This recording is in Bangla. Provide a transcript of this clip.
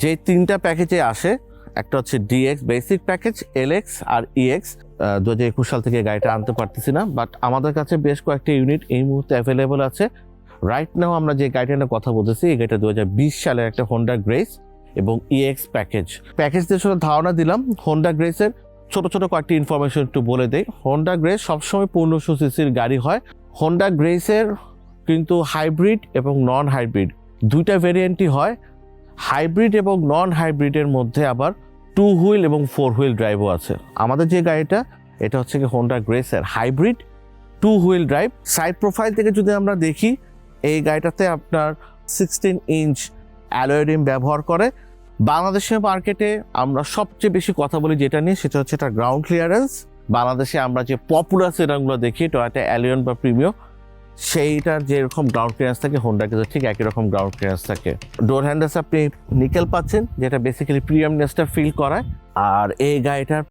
যে তিনটা প্যাকেজে আসে, একটা হচ্ছে ডিএক্স বেসিক প্যাকেজ, এলএক্স আর ইএক্স। 2021 সাল থেকে গাড়িটা আনতে পারতেছি না, বাট আমাদের কাছে বেশ কয়েকটা ইউনিট এই মুহূর্তে অ্যাভেলেবল আছে। রাইট নাও আমরা যে গাড়িটা নিয়ে কথা বলতেছি, এই গাড়িটা 2020 সালের একটা হোন্ডা গ্রেস এবং ইএক্স প্যাকেজ দিয়ে শুধু ধারণা দিলাম। হোন্ডা গ্রেসের ছোট ছোট কয়েকটি ইনফরমেশন একটু বলে দেই। হোন্ডা গ্রেস সবসময় 1500 সিসির গাড়ি হয়। হোন্ডা গ্রেসের কিন্তু হাইব্রিড এবং নন হাইব্রিড দুইটা ভেরিয়েন্টই হয়। হাইব্রিড এবং নন হাইব্রিডের মধ্যে আবার 2 হুইল এবং 4 হুইল ড্রাইভও আছে। আমাদের যে গাড়িটা, এটা হচ্ছে কি হোন্ডা গ্রেসের hybrid 2 wheel drive. Side profile থেকে যদি আমরা দেখি, এই গাড়িটাতে আপনার 16 ইঞ্চ অ্যালয় রিম ব্যবহার করে। বাংলাদেশের মার্কেটে আমরা সবচেয়ে বেশি কথা বলি যেটা নিয়ে, সেটা হচ্ছে এটা গ্রাউন্ড ক্লিয়ারেন্স। বাংলাদেশে আমরা যে পপুলার সেডানগুলো দেখি, টয়োটা অ্যালিয়ন বা প্রিমিও, সেইটার যেরকম গ্রাউন্ড ক্লিয়ারেন্স থাকে, হোন্ডা কিন্তু ঠিক একই রকম গ্রাউন্ড ক্লিয়ারেন্স থাকে। ডোর হ্যান্ডেলস আপনি নিকেল পাচ্ছেন, যেটা বেসিক্যালি প্রিমিয়ামনেসটা ফিল করায়। আর এই গাড়িটার